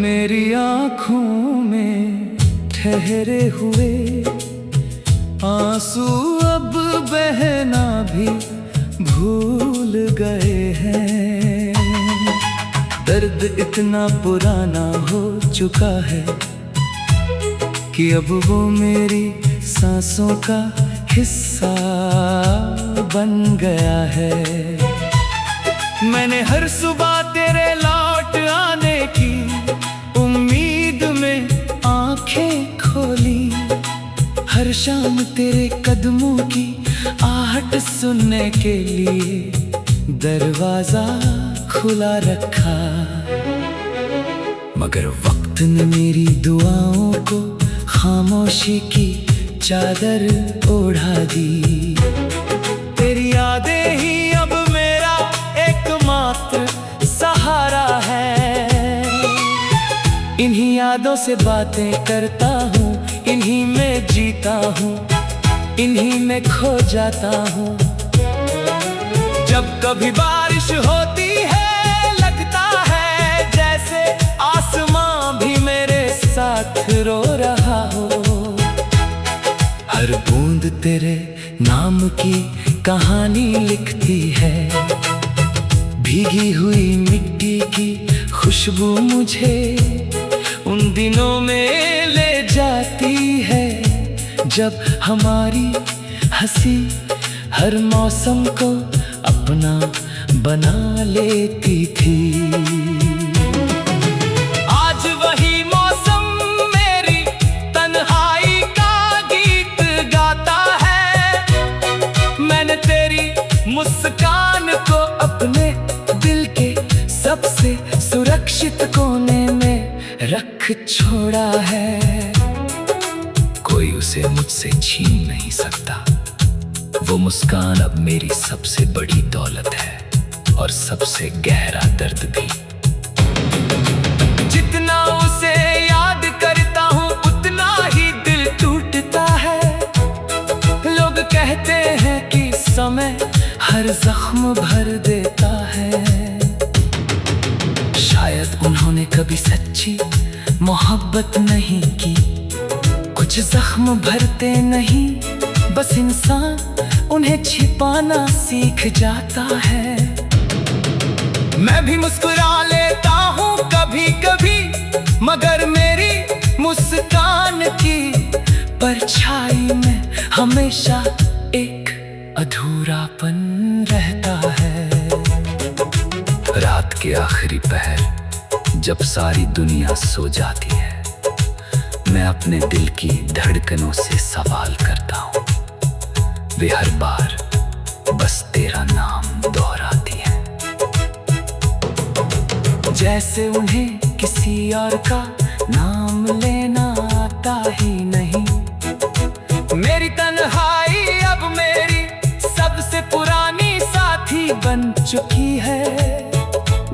मेरी आँखों में ठहरे हुए आंसू अब बहना भी भूल गए हैं। दर्द इतना पुराना हो चुका है कि अब वो मेरी सांसों का हिस्सा बन गया है। मैंने हर सुबह तेरे लौट आने की उम्मीद में आंखें खोली, हर शाम तेरे कदमों की आहट सुनने के लिए दरवाजा खुला रखा। मगर वक्त ने मेरी दुआओं को खामोशी की चादर ओढ़ा दी। तेरी यादें ही अब मेरा एकमात्र सहारा है। इन्हीं यादों से बातें करता हूँ, इन्हीं में जीता हूँ, इन्हीं में खो जाता हूँ। जब कभी बारिश होती है लगता है जैसे आसमां भी मेरे साथ रो रहा हो। हर बूंद तेरे नाम की कहानी लिखती है, भीगी हुई मिट्टी की खुशबू मुझे उन दिनों में ले जाती है जब हमारी हंसी हर मौसम को अपना बना लेती थी। आज वही मौसम मेरी तन्हाई का गीत गाता है। मैंने तेरी मुस्कान को अपने दिल के सबसे सुरक्षित कोने में रख छोड़ा है। कोई उसे मुझसे छीन नहीं सकता। वो मुस्कान अब मेरी सबसे बड़ी दौलत है और सबसे गहरा दर्द भी। जितना उसे याद करता हूँ उतना ही दिल टूटता है। लोग कहते हैं कि समय हर जख्म भर देता है। शायद उन्होंने कभी सच्ची मोहब्बत नहीं की। कुछ जख्म भरते नहीं, बस इंसान उन्हें छिपाना सीख जाता है। मैं भी मुस्कुरा लेता हूँ कभी कभी, मगर मेरी मुस्कान की परछाई में हमेशा एक अधूरापन रहता है। रात के आखिरी पहर जब सारी दुनिया सो जाती है, मैं अपने दिल की धड़कनों से सवाल करता हूँ। वे हर बार बस तेरा नाम दोहराती है, जैसे उन्हें किसी और का नाम लेना आता ही नहीं। मेरी तन्हाई अब मेरी सबसे पुरानी साथी बन चुकी है।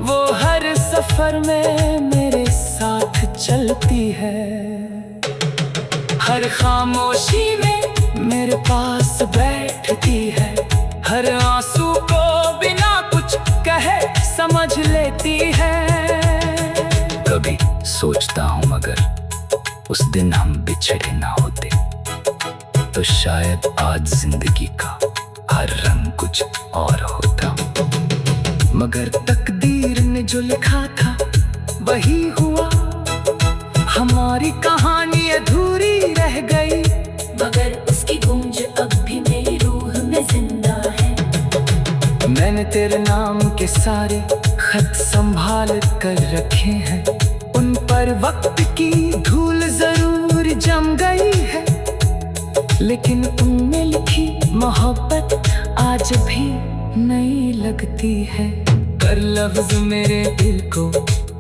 वो हर सफर में मेरे साथ चलती है। हर खामोशी में मेरे पास बैठती है। हर आंसू को बिना कुछ कहे समझ लेती है। कभी सोचता हूँ मगर उस दिन हम बिछड़े ना होते तो शायद आज जिंदगी का हर रंग कुछ और होता। मगर तकदीर ने जो लिखा था वही हुआ। हमारी कहानी अधूरी रह गई, मगर उसकी गूंज अब भी मेरी रूह में जिंदा है। मैंने तेरे नाम के सारे खत संभाल कर रखे हैं। उन पर वक्त की धूल जरूर जम गई है, लेकिन उनमें लिखी मोहब्बत आज भी नई लगती है। कर लफ्ज मेरे दिल को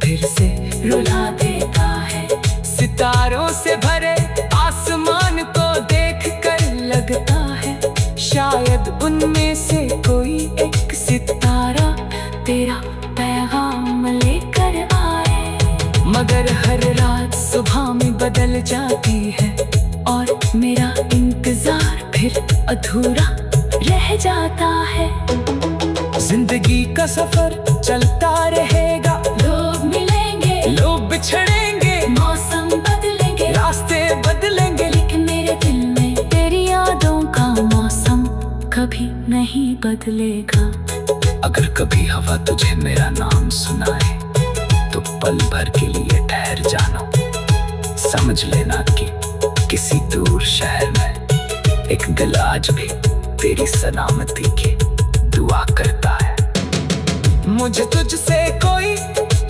फिर से रुला देता है। सितारों से भरे आसमान को देख कर लगता है शायद उनमें से कोई एक सितारा तेरा पैगाम लेकर आए। मगर हर रात सुबह में बदल जाती है और मेरा इंतजार फिर अधूरा रह जाता है। जिंदगी का सफर चलता रहेगा। लोग मिलेंगे, लोग बिछड़ेंगे, बदलेगा। अगर कभी हवा तुझे मेरा नाम सुनाए तो पल भर के लिए ठहर जाना। समझ लेना कि किसी दूर शहर में एक दिल आज भी तेरी सलामती की दुआ करता है। मुझे तुझसे कोई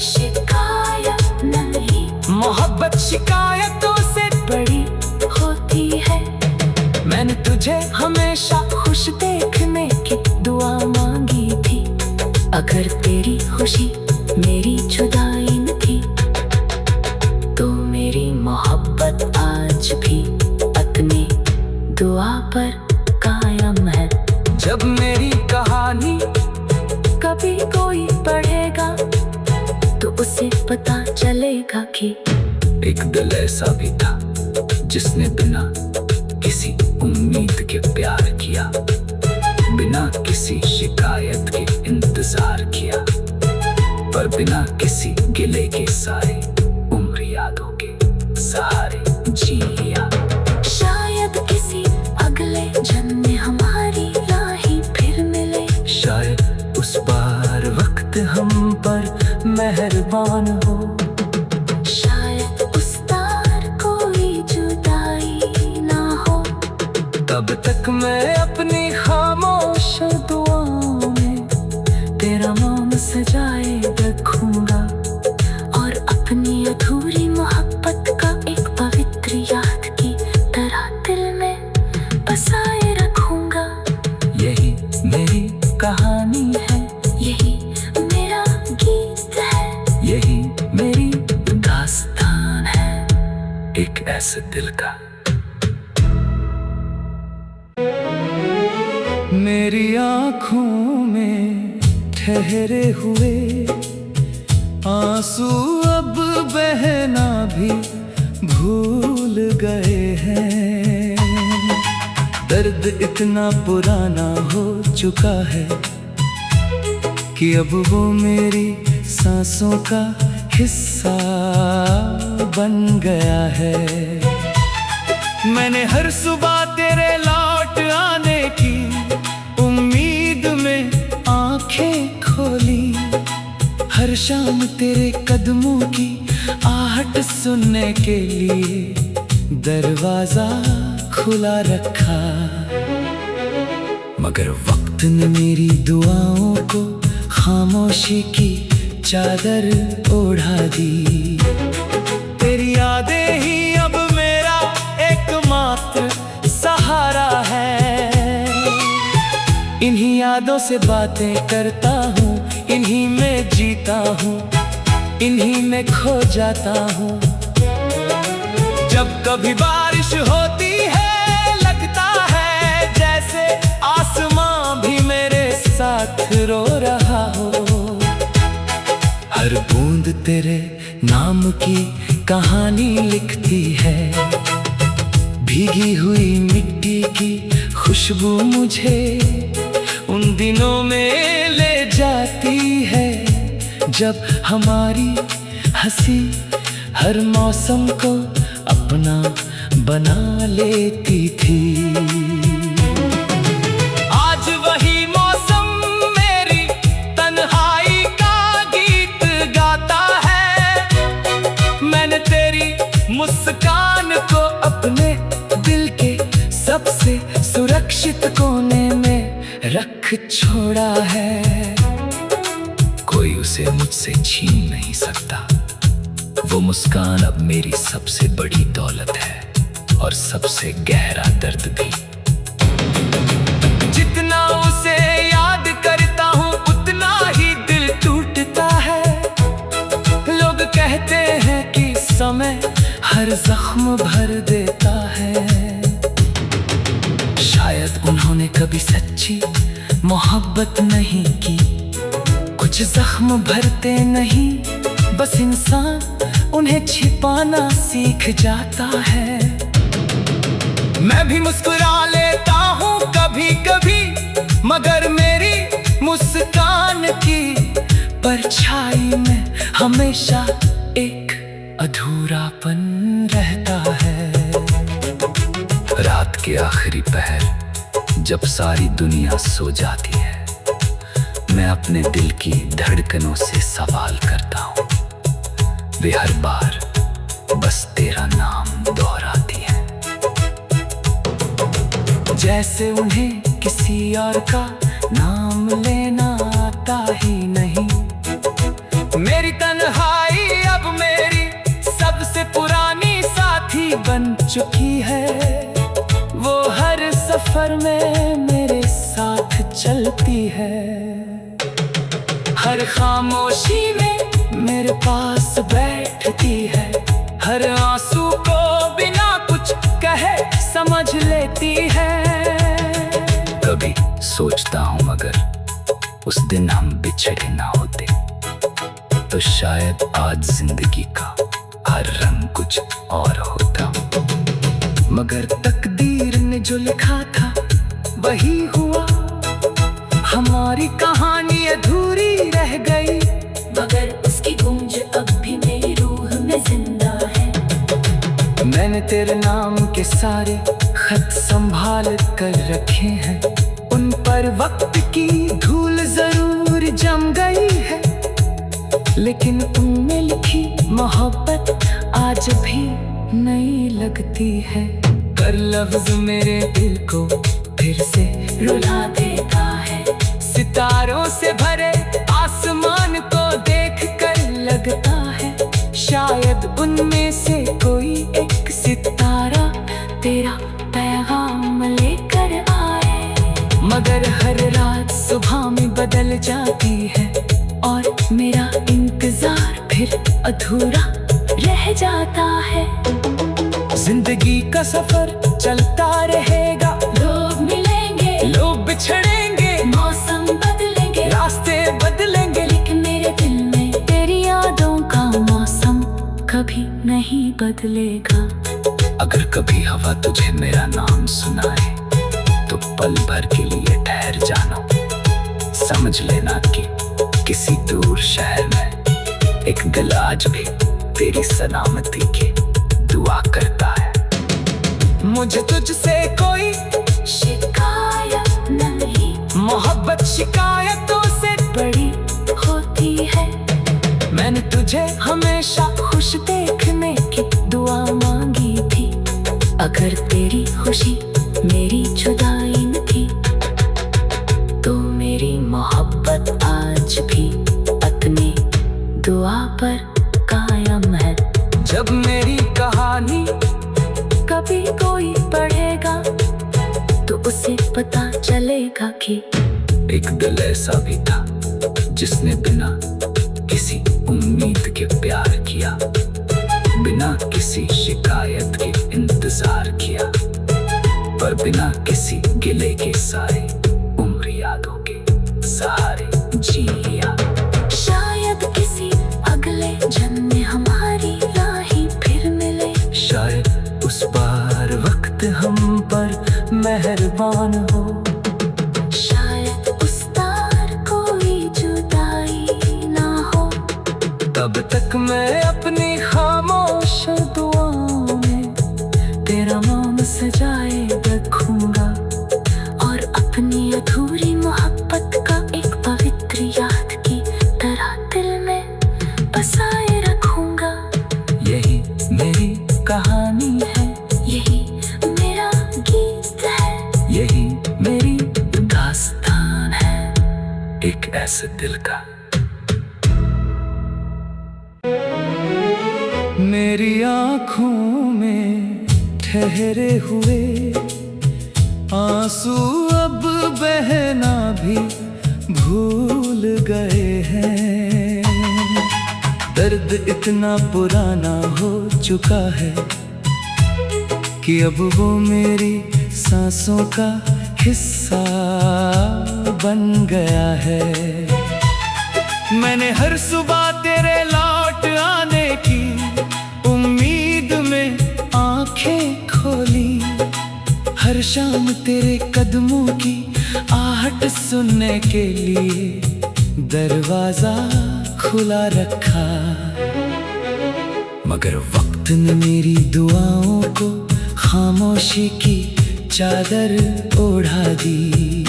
शिकायत नहीं, मोहब्बत शिकायतों से बड़ी होती है। मैंने तुझे हमेशा खुश देखने की दुआ मांगी थी। अगर तेरी खुशी मेरी जुदाई न थी तो मेरी मोहब्बत आज भी अपनी दुआ पर कायम है। जब मेरी कहानी कभी कोई पढ़ेगा तो उसे पता चलेगा कि एक दिल ऐसा भी था जिसने बिना किसी उम्मीद के प्यार किया, बिना किसी शिकायत के इंतजार किया, पर बिना किसी गिले के साए उम्र यादों के सहारे जी लिया। शायद किसी अगले जन्म में हमारी राहें फिर मिले। शायद उस बार वक्त हम पर मेहरबान हो। शायद उस तार कोई जुदाई ना हो। तब तक मैं अपनी खामोश दुआओं में तेरा नाम सजाए रखूंगा और अपनी अधूरी मोहब्बत का एक पवित्र याद की तरह दिल में बसाए रखूंगा। यही मेरी कहानी है, यही मेरा गीत है, यही मेरी दास्तान है एक ऐसे दिल का। मेरी आँखों में ठहरे हुए आंसू अब बहना भी भूल गए हैं। दर्द इतना पुराना हो चुका है कि अब वो मेरी सांसों का हिस्सा बन गया है। मैंने हर सुबह तेरे लौट आने की उम्मीद में आंखें खोली, हर शाम तेरे कदमों की आहट सुनने के लिए दरवाजा खुला रखा। मगर वक्त ने मेरी दुआओं को खामोशी की चादर ओढ़ा दी। तेरी यादें ही अब मेरा एकमात्र सहारा है। इन्हीं यादों से बातें करता हूँ, इन्हीं में जीता हूँ, इन्हीं में खो जाता हूँ। जब कभी बारिश होती है लगता है जैसे आसमां भी मेरे साथ रो रहा हो। हर बूंद तेरे नाम की कहानी लिखती है। भीगी हुई मिट्टी की खुशबू मुझे उन दिनों में ले जाती है जब हमारी हंसी हर मौसम को अपना बना लेती थी। आज वही मौसम मेरी तन्हाई का गीत गाता है। मैंने तेरी मुस्कान को अपने दिल के सबसे सुरक्षित कोने में रख छोड़ा है। कोई उसे मुझसे छीन नहीं सकता। वो मुस्कान अब मेरी सबसे बड़ी दौलत है और सबसे गहरा दर्द भी। जितना उसे याद करता हूँ उतना ही दिल टूटता है। लोग कहते हैं कि समय हर जख्म भर देता है। शायद उन्होंने कभी सच्ची मोहब्बत नहीं की। कुछ जख्म भरते नहीं, बस इंसान उन्हें छिपाना सीख जाता है। मैं भी मुस्कुरा लेता हूँ कभी कभी, मगर मेरी मुस्कान की परछाई में हमेशा एक अधूरापन रहता है। रात के आखिरी पहर जब सारी दुनिया सो जाती है, मैं अपने दिल की धड़कनों से सवाल करता हूँ। वे हर बार बस तेरा नाम दोहराती है, जैसे उन्हें किसी और का नाम लेना आता ही नहीं। मेरी तन्हाई अब मेरी सबसे पुरानी साथी बन चुकी है। वो हर सफर में मेरे साथ चलती है, हर खामोशी में मेरे पास बैठती है, हर आंसू को बिना कुछ कहे समझ लेती है। कभी सोचता हूँ अगर उस दिन हम बिछड़े ना होते, तो शायद आज जिंदगी का हर रंग कुछ और होता। मगर तकदीर ने जो लिखा था वही हुआ, हमारी कहानी अधूरी रह गई, मगर उसकी गूंज अब भी मेरी रूह में जिंदा है। मैंने तेरे नाम के सारे खत संभाल कर रखे हैं, उन पर वक्त की धूल जरूर जम गई है, लेकिन उनमें लिखी मोहब्बत आज भी नई लगती है। कर लफ्ज मेरे दिल को फिर से रुला देता है, सितारों से भरे आसमान को देख कर लगता है, शायद उनमें से कोई एक सितारा तेरा पैगाम लेकर आए। मगर हर रात सुबह में बदल जाती है, और मेरा इंतजार फिर अधूरा रह जाता है। जिंदगी का सफर चलता रहेगा, लोग मिलेंगे, लोग बिछड़ेंगे, मौसम बदलेंगे, रास्ते बदलेंगे, लेकिन मेरे दिल में तेरी यादों का मौसम कभी नहीं बदलेगा। अगर कभी हवा तुझे मेरा नाम सुनाए, तो पल भर के लिए ठहर जाना। समझ लेना कि किसी दूर शहर में एक दिल आज भी तेरी सलामती की दुआ करता है। मुझे तुझसे कोई शिकायत नहीं, मोहब्बत शिकायतों से बड़ी होती है। मैंने तुझे हमेशा खुश देखने की दुआ मांगी थी, अगर तेरी खुशी मेरी जुदाई न थी, तो मेरी मोहब्बत आज भी अपनी दुआ पर कायम है। जब मेरी कहानी कभी कोई पढ़ेगा, तो उसे पता चलेगा कि एक दिल ऐसा भी था जिसने बिना किसी उम्मीद के प्यार किया, बिना किसी शिकायत के इंतजार किया, पर बिना किसी गिले के साए उम्र यादों के सहारे जी लिया। शायद किसी अगले जन्म में हमारी राहें फिर मिले, शायद उस बार वक्त हम पर मेहरबान हो, शायद उस तार कोई जुदाई ना हो। तब तक मैं अपनी खामोश दुआओं में तेरा नाम सजाए रखूंगा, और अपनी अधूरी मोहब्बत का एक पवित्र याद की तरह दिल में बसाए रखूंगा। यही मेरी कहानी है, यही मेरा गीत है, यही मेरी दास्तान है, एक ऐसे दिल का। मेरी आँखों में ठहरे हुए आंसू अब बहना भी भूल गए हैं। दर्द इतना पुराना हो चुका है कि अब वो मेरी सांसों का हिस्सा बन गया है। मैंने हर सुबह तेरे लौट आने की उम्मीद में आंखें खोली, हर शाम तेरे कदमों की आहट सुनने के लिए दरवाजा खुला रखा। मगर वक्त ने मेरी दुआओं को खामोशी की चादर ओढ़ा दी।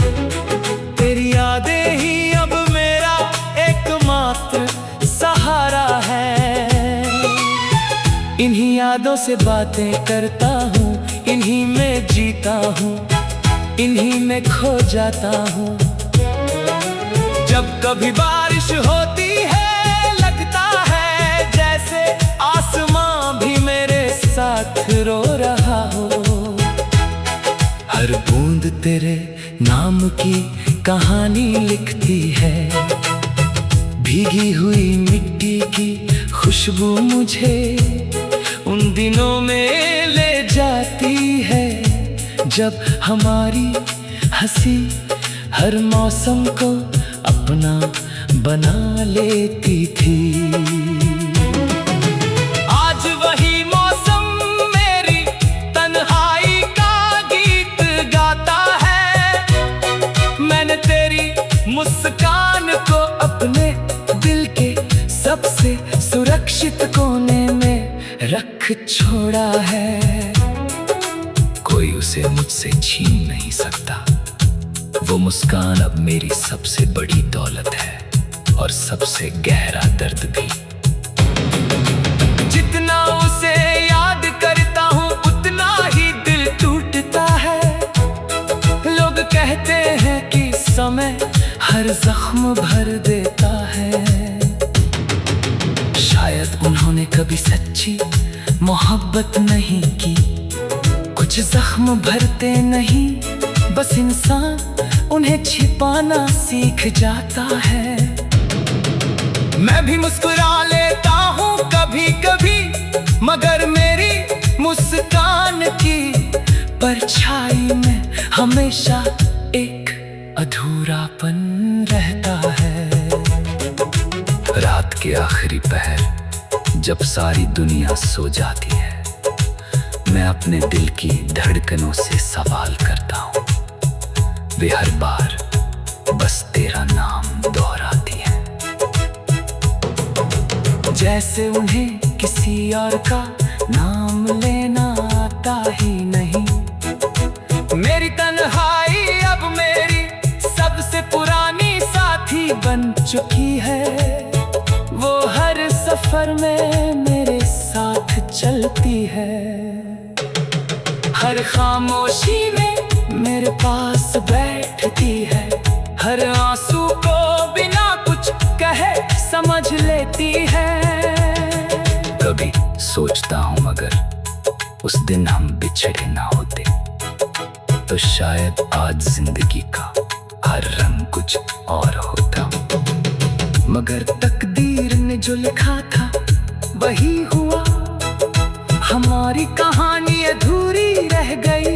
तेरी यादें ही अब मेरा एकमात्र सहारा है। इन्हीं यादों से बातें करता हूँ, इन्हीं में जीता हूँ, इन्हीं में खो जाता हूँ। जब कभी बारिश होती है लगता है जैसे आसमां भी मेरे साथ रो रहा हो। हर बूंद तेरे नाम की कहानी लिखती है। भीगी हुई मिट्टी की खुशबू मुझे उन दिनों में ले जाती है जब हमारी हंसी हर मौसम को अपना बना लेती थी। आज वही मौसम मेरी तन्हाई का गीत गाता है। मैंने तेरी मुस्कान को अपने दिल के सबसे सुरक्षित कोने में रख छोड़ा है। कोई उसे मुझसे छीन नहीं सकता। वो मुस्कान अब मेरी सबसे बड़ी दौलत है और सबसे गहरा दर्द भी। जितना उसे याद करता हूँ उतना ही दिल टूटता है। लोग कहते हैं कि समय हर जख्म भर देता है। शायद उन्होंने कभी सच्ची मोहब्बत नहीं की। कुछ जख्म भरते नहीं, बस इंसान उन्हें छिपाना सीख जाता है। मैं भी मुस्कुरा लेता हूँ कभी कभी, मगर मेरी मुस्कान की परछाई में हमेशा एक अधूरापन रहता है। रात के आखिरी पहर जब सारी दुनिया सो जाती है, मैं अपने दिल की धड़कनों से सवाल करता हूँ। वे हर बार बस तेरा नाम दोहराती है, जैसे उन्हें किसी और का नाम लेना आता ही नहीं। मेरी तन्हाई अब मेरी सबसे पुरानी साथी बन चुकी है। वो हर सफर में मेरे साथ चलती है। हर खामोशी में मेरे पास बैठती है। हर आंसू को बिना कुछ कहे समझ लेती है। कभी सोचता हूँ मगर उस दिन हम बिछड़े ना होते तो शायद आज जिंदगी का हर रंग कुछ और होता। मगर तकदीर ने जो लिखा था वही हुआ। हमारी कहानी अधूरी रह गई,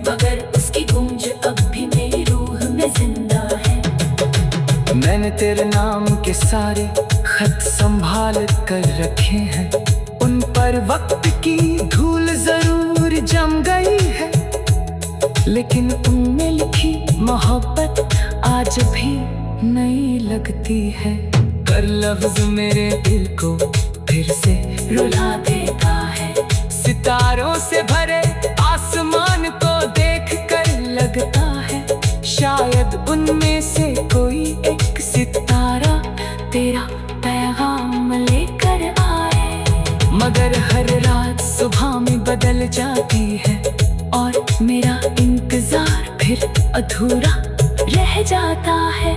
मगर उसकी गूंज अब भी मेरी रूह में जिंदा है। मैंने तेरे नाम के सारे खत संभाल कर रखे हैं। उन पर वक्त की धूल जरूर जम गई है, लेकिन उनमें लिखी मोहब्बत आज भी नई लगती है। कर लफ्ज मेरे दिल को फिर से रुला देता है। सितारों से भरे आसमान को देख कर लगता है शायद उनमें से कोई एक सितारा तेरा पैगाम लेकर आए। मगर हर रात सुबह में बदल जाती है और मेरा इंतजार फिर अधूरा रह जाता है।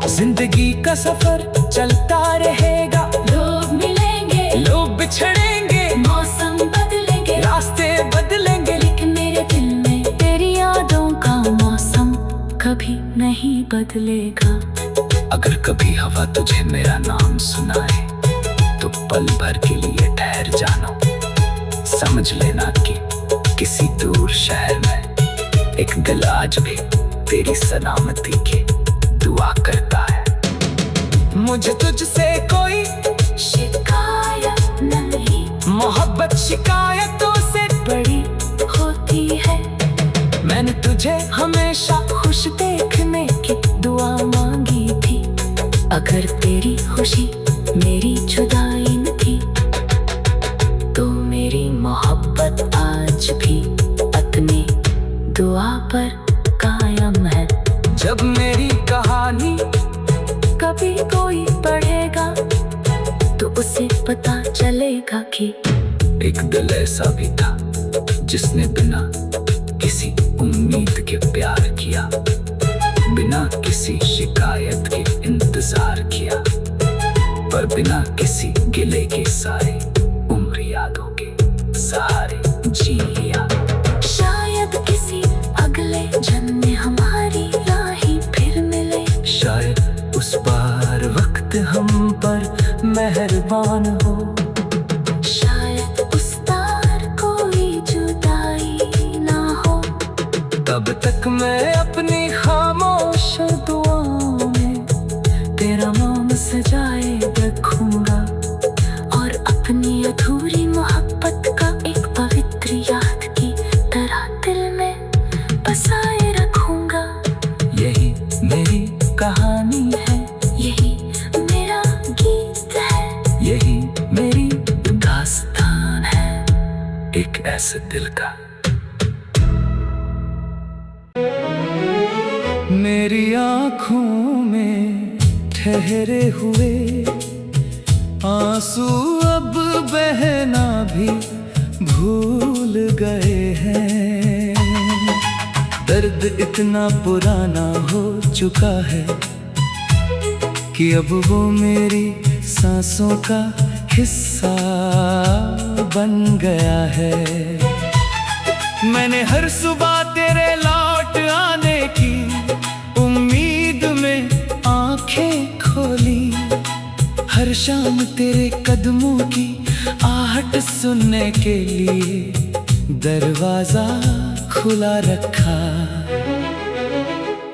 जिंदगी का सफर चलता रहेगा। लोग मिलेंगे, लोग बिछड़ेंगे, मौसम बदलेंगे, रास्ते बदलेंगे, लेकिन मेरे दिल में तेरी यादों का मौसम कभी नहीं बदलेगा। अगर कभी हवा तुझे मेरा नाम सुनाए तो पल भर के लिए ठहर जाना। समझ लेना कि किसी दूर शहर में एक दिल आज भी तेरी सलामती की दुआ करता है। मुझे तुझसे कोई शिकायत नहीं, मोहब्बत शिकायतों से बड़ी होती है। मैंने तुझे हमेशा खुश देखने की दुआ मांगी थी। अगर तेरी खुशी मेरी जुदाई न थी तो मेरी मोहब्बत आज भी अपने उसे पता चलेगा कि एक दिल ऐसा भी था जिसने बिना किसी उम्मीद के प्यार किया, बिना किसी शिकायत के इंतजार किया, पर बिना किसी गिले के सारे उम्र यादों के सहारे जी लिया। शायद किसी अगले जन्म में हमारी राहें फिर मिले, शायद उस बार वक्त हम पर मेहरबान हो, शायद उस तार कोई जुदाई ना हो। तब तक मैं अपनी खामोश दुआओं में तेरा नाम सजाए रखूंगा, और अपनी अधूरी मोहब्बत का एक पवित्र याद की तरह दिल में बसाए रखूंगा। यही मेरी कहानी है, यही मेरा गीत है, यही मेरी दास्तान है, एक ऐसे दिल का। मेरी आँखों में ठहरे हुए आंसू अब बहना भी भूल गए हैं। दर्द इतना पुराना हो चुका है कि अब वो मेरी सांसों का हिस्सा बन गया है। मैंने हर सुबह तेरे लौट आने की उम्मीद में आंखें खोली, हर शाम तेरे कदमों की आहट सुनने के लिए दरवाजा खुला रखा,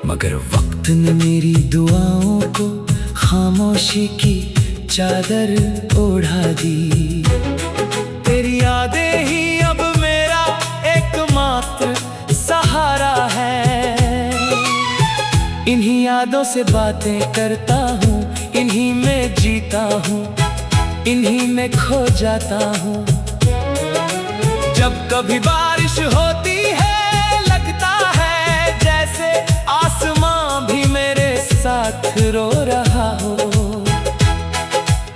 मगर वक्त ने मेरी दुआओं को खामोशी की चादर ओढ़ा दी। तेरी यादें ही अब मेरा एकमात्र सहारा है। इन्हीं यादों से बातें करता हूँ, इन्हीं में जीता हूँ, इन्हीं में खो जाता हूँ। जब कभी बारिश होती है लगता है जैसे आसमां भी मेरे साथ रो रहा हो।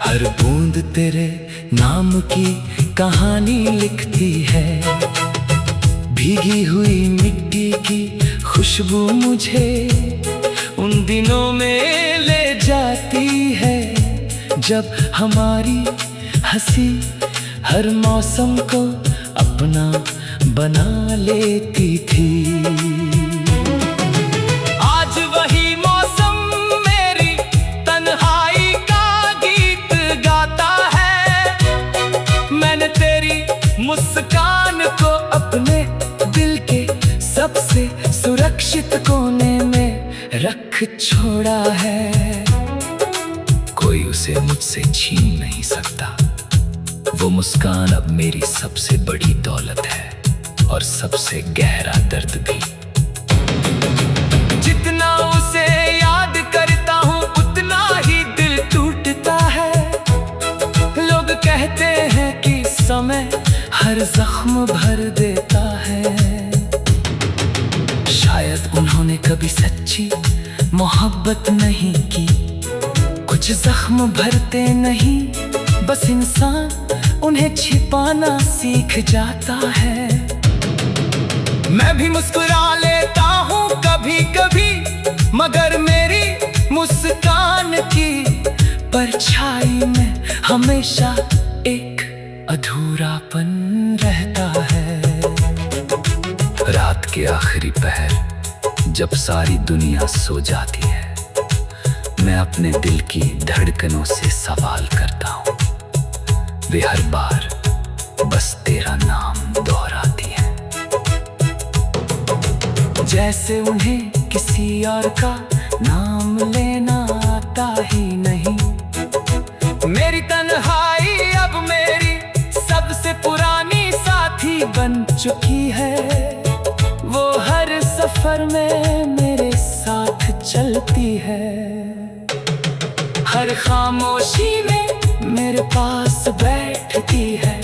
हर बूंद तेरे नाम की कहानी लिखती है, भीगी हुई मिट्टी की खुशबू मुझे उन दिनों में ले जाती है जब हमारी हंसी हर मौसम को अपना बना लेती थी। आज वही मौसम मेरी तन्हाई का गीत गाता है। मैंने तेरी मुस्कान को अपने दिल के सबसे सुरक्षित कोने में रख छोड़ा है। कोई उसे मुझसे छीन नहीं सकता। वो मुस्कान अब मेरी सबसे बड़ी दौलत है और सबसे गहरा दर्द भी। जितना उसे याद करता हूँ उतना ही दिल टूटता है। लोग कहते हैं कि समय हर जख्म भर देता है। शायद उन्होंने कभी सच्ची मोहब्बत नहीं की। कुछ जख्म भरते नहीं, बस इंसान उन्हें छिपाना सीख जाता है। मैं भी मुस्कुरा लेता हूँ कभी कभी, मगर मेरी मुस्कान की परछाई में हमेशा एक अधूरापन रहता है। रात के आखिरी पहर जब सारी दुनिया सो जाती है, मैं अपने दिल की धड़कनों से सवाल करता हूँ। वे हर बार बस तेरा नाम दोहराती है, जैसे उन्हें किसी और का नाम लेना आता ही नहीं। मेरी तन्हाई अब मेरी सबसे पुरानी साथी बन चुकी है। वो हर सफर में मेरे साथ चलती है। हर खामोशी में मेरे पास बैठती है,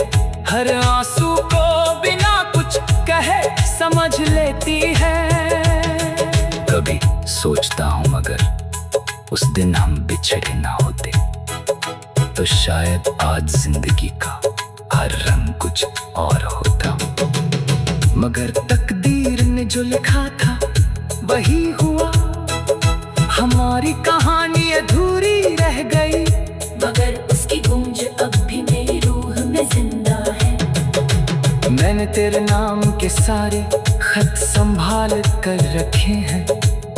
हर आंसू को बिना कुछ कहे समझ लेती है। कभी सोचता हूँ मगर उस दिन हम बिछड़े ना होते तो शायद आज जिंदगी का हर रंग कुछ और होता। मगर तकदीर ने जो लिखा था वही हुआ। हमारी कहानी अधूरी रह गई, मगर उसकी गूंज अब भी मेरी रूह में जिंदा है। मैंने तेरे नाम के सारे खत संभाल कर रखे हैं।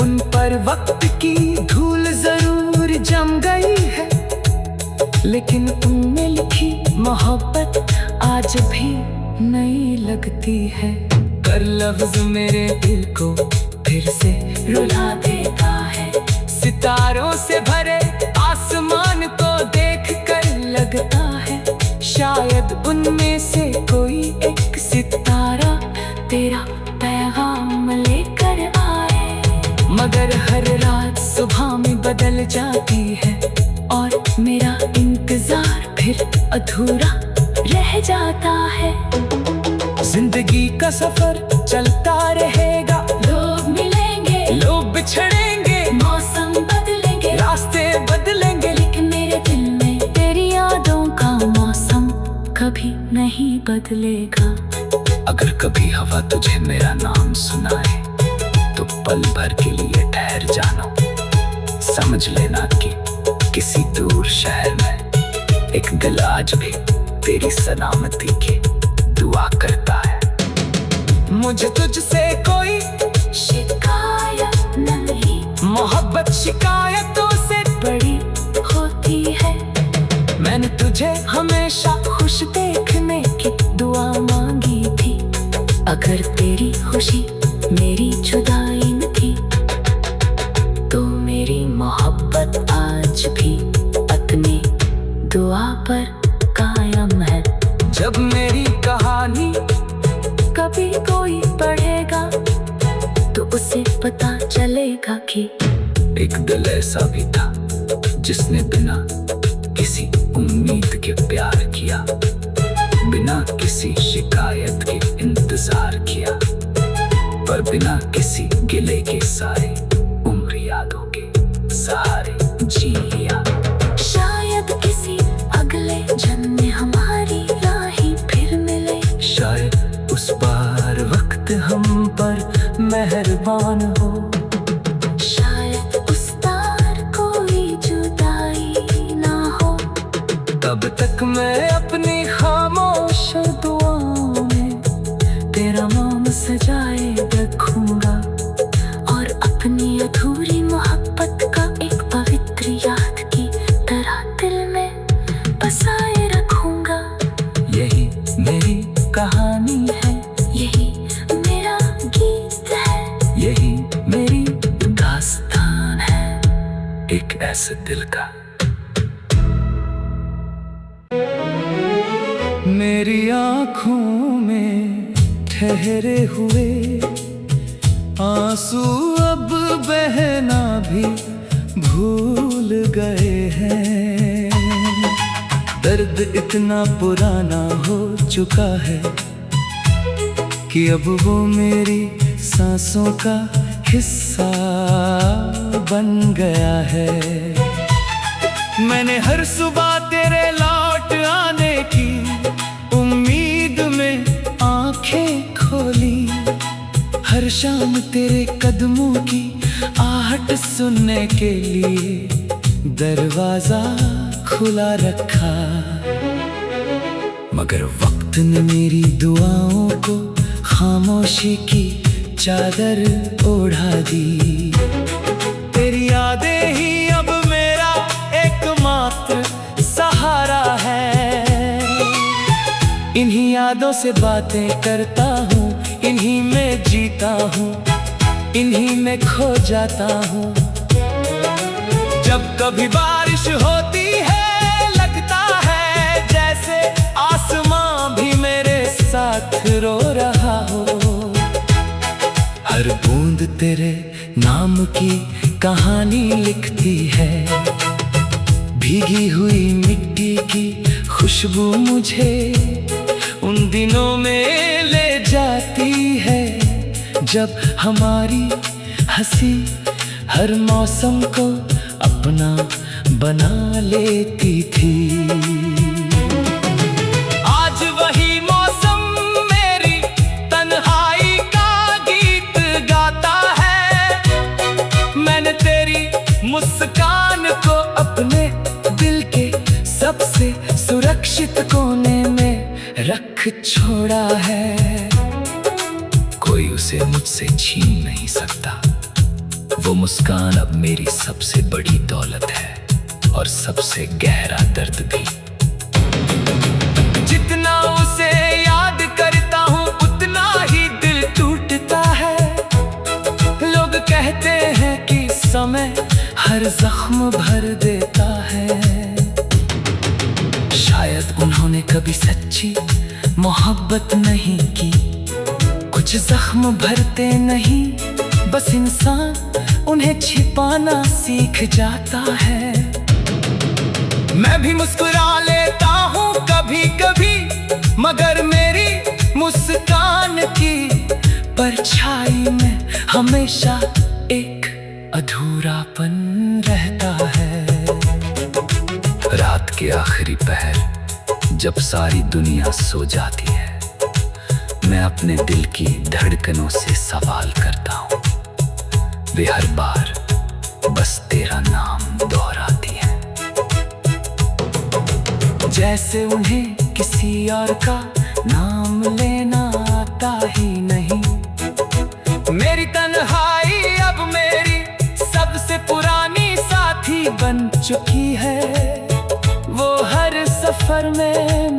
उन पर वक्त की धूल जरूर जम गई है, लेकिन उनमें लिखी मोहब्बत आज भी नई लगती है। कर लफ्ज मेरे दिल को फिर से रुला देता है। सितारों से भरे आसमान को देख कर लगता है शायद उनमें से कोई एक सितारा तेरा पैगाम लेकर आए। मगर हर रात सुबह में बदल जाती है और मेरा इंतजार फिर अधूरा रह जाता है। जिंदगी का सफर चलता रहेगा, लोग मिलेंगे, लोग बिछड़ेंगे, मौसम बदलेंगे, रास्ते बदलेंगे, लेकिन मेरे दिल में तेरी यादों का मौसम कभी नहीं बदलेगा। अगर कभी हवा तुझे मेरा नाम सुनाए तो पल भर के लिए ठहर जाना। समझ लेना कि किसी दूर शहर में एक दिल आज भी तेरी सलामती की दुआ करता है। मुझे तुझसे कोई शिकायत नहीं, मोहब्बत शिकायतों से बड़ी होती है। मैंने तुझे हमेशा खुश देखने की दुआ मांगी थी। अगर तेरी खुशी मेरी जुदाई न थी तो मेरी मोहब्बत आज भी अपनी दुआ पर कायम है। जब मेरी कहानी कभी कोई पढ़ेगा तो उसे पता चलेगा कि एक दिल ऐसा भी था जिसने बिना किसी उम्मीद के प्यार किया, बिना किसी शिकायत के इंतजार किया, पर बिना किसी गिले के साए उम्र यादों के सहारे जी लिया। शायद किसी अगले जन्म में हमारी राहें फिर मिले। शायद उस बार वक्त हम पर मेहरबान हो। शायद उस तार कोई जुदाई ना हो। तब तक मैं अपनी खामोश दुआओं में तेरा नाम सजाए रखूंगा और अपनी अधूरी मोहब्बत का एक पवित्र याद की तरह दिल में बसाए रखूंगा। यही मेरी कहानी है, यही मेरा गीत है, यही मेरी दास्तान है एक ऐसे दिल का। मेरी आँखों में ठहरे हुए आंसू अब बहना भी भूल गए हैं। दर्द इतना पुराना हो चुका है कि अब वो मेरी सांसों का हिस्सा बन गया है। मैंने हर सुबह तेरे लौट आने की उम्मीद में आंखें खोली, हर शाम तेरे कदमों की आहट सुनने के लिए दरवाजा खुला रखा। मगर वक्त ने मेरी दुआओं को खामोशी की चादर ओढ़ा दी। तेरी यादें ही अब मेरा एकमात्र सहारा है। इन्हीं यादों से बातें करता हूँ, इन्हीं में जीता हूँ, इन्हीं में खो जाता हूँ। जब कभी बारिश होती है लगता है जैसे आसमां भी मेरे साथ रो रहा हो। हर बूंद तेरे नाम की कहानी लिखती है। भीगी हुई मिट्टी की खुशबू मुझे उन दिनों में ले जाती है जब हमारी हंसी हर मौसम को अपना बना लेती थी। आज वही मौसम मेरी तन्हाई का गीत गाता है। मैंने तेरी मुस्कान को अपने दिल के सबसे सुरक्षित कोने में रख छोड़ा है। कोई उसे मुझसे छीन नहीं सकता। वो मुस्कान अब मेरी सबसे बड़ी दौलत है और सबसे गहरा दर्द भी। जितना उसे याद करता हूँ उतना ही दिल टूटता है। लोग कहते हैं कि समय हर जख्म भर देता है। शायद उन्होंने कभी सच्ची मोहब्बत नहीं की। कुछ जख्म भरते नहीं, बस इंसान उन्हें छिपाना सीख जाता है। मैं भी मुस्कुरा लेता हूँ कभी कभी, मगर मेरी मुस्कान की परछाई में हमेशा एक अधूरापन रहता है। रात के आखिरी पहर जब सारी दुनिया सो जाती है, मैं अपने दिल की धड़कनों से सवाल करता हूँ। वे हर बार बस तेरा नाम दोहराती है, जैसे उन्हें किसी और का नाम लेना आता ही नहीं। मेरी तन्हाई अब मेरी सबसे पुरानी साथी बन चुकी है। वो हर सफर में